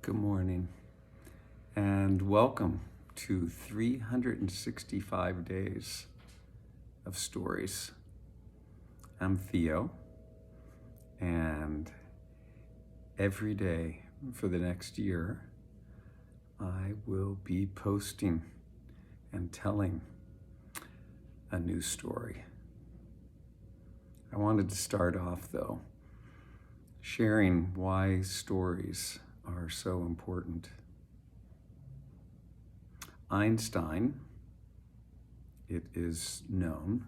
Good morning, and welcome to 365 days of stories. I'm Theo, and every day for the next year, I will be posting and telling a new story. I wanted to start off, though, sharing why stories are so important. Einstein, it is known,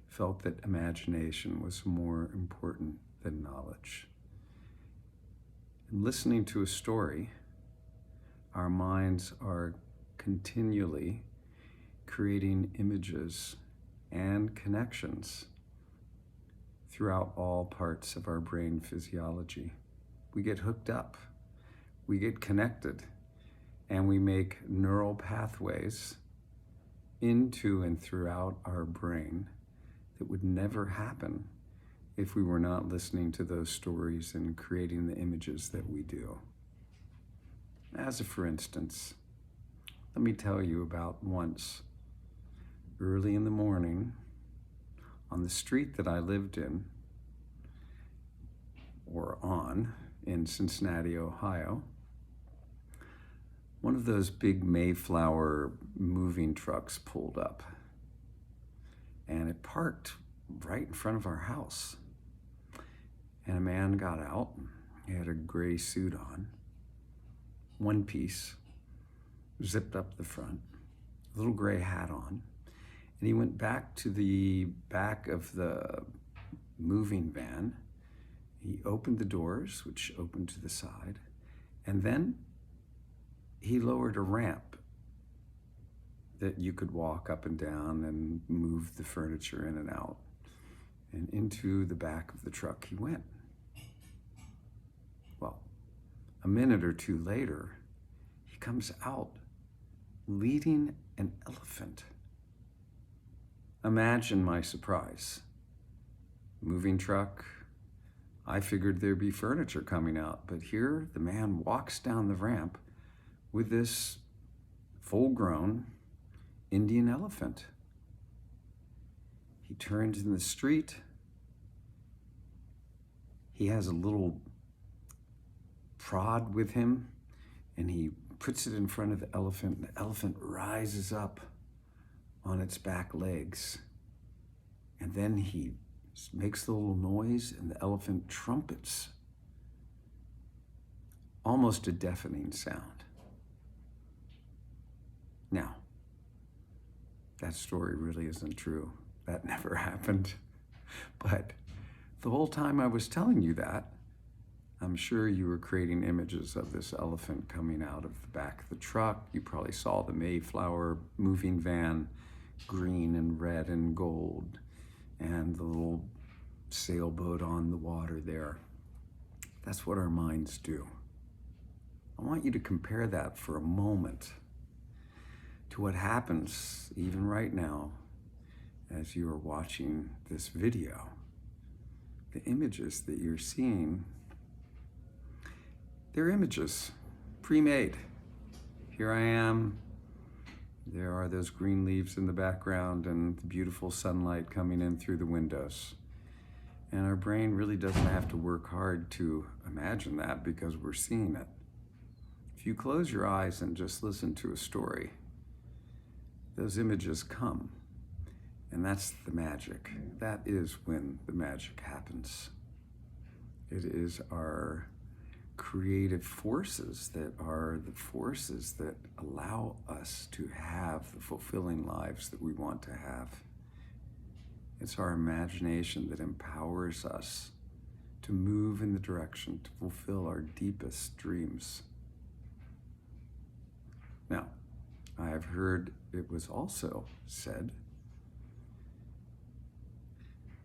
felt that imagination was more important than knowledge. In listening to a story, our minds are continually creating images and connections throughout all parts of our brain physiology. We get hooked up, we get connected, and we make neural pathways into and throughout our brain that would never happen if we were not listening to those stories and creating the images that we do. As a for instance, let me tell you about once, early in the morning, on the street that I lived in, in Cincinnati, Ohio, one of those big Mayflower moving trucks pulled up, and it parked right in front of our house. And a man got out. He had a gray suit on, one piece, zipped up the front, a little gray hat on, and he went back to the back of the moving van. He opened the doors, which opened to the side, and then he lowered a ramp that you could walk up and down and move the furniture in and out. And into the back of the truck he went. Well, a minute or two later, he comes out leading an elephant. Imagine my surprise. Moving truck, I figured there'd be furniture coming out, but here the man walks down the ramp with this full-grown Indian elephant. He turns in the street. He has a little prod with him, and he puts it in front of the elephant, and the elephant rises up on its back legs. And then he makes the little noise, and the elephant trumpets. Almost a deafening sound. Now, that story really isn't true. That never happened. But the whole time I was telling you that, I'm sure you were creating images of this elephant coming out of the back of the truck. You probably saw the Mayflower moving van, green and red and gold, and the little sailboat on the water there. That's what our minds do. I want you to compare that for a moment to what happens even right now as you are watching this video. The images that you're seeing, they're images, pre-made. Here I am. There are those green leaves in the background and the beautiful sunlight coming in through the windows. And our brain really doesn't have to work hard to imagine that because we're seeing it. If you close your eyes and just listen to a story, those images come. And that's the magic. That is when the magic happens. It is our creative forces that are the forces that allow us to have the fulfilling lives that we want to have. It's our imagination that empowers us to move in the direction to fulfill our deepest dreams. Now, I have heard it was also said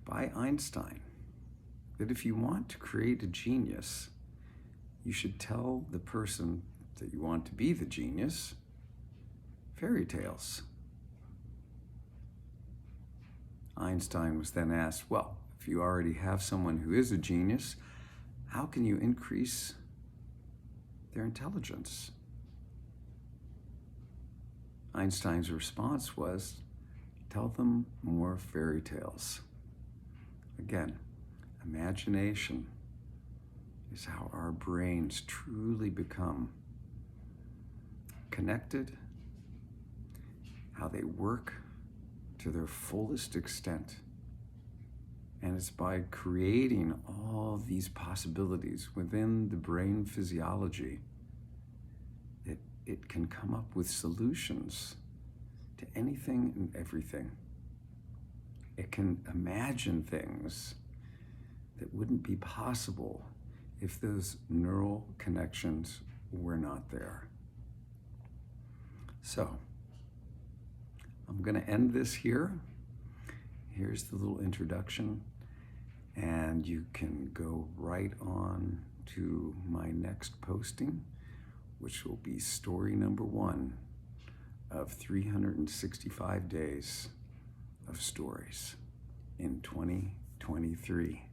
by Einstein that if you want to create a genius, you should tell the person that you want to be the genius fairy tales. Einstein was then asked, well, if you already have someone who is a genius, how can you increase their intelligence. Einstein's response was, tell them more fairy tales. Again, imagination is how our brains truly become connected, how they work to their fullest extent. And it's by creating all these possibilities within the brain physiology that it can come up with solutions to anything and everything. It can imagine things that wouldn't be possible if those neural connections were not there. So, I'm going to end this here. Here's the little introduction, and you can go right on to my next posting, which will be story number 1 of 365 days of stories in 2023.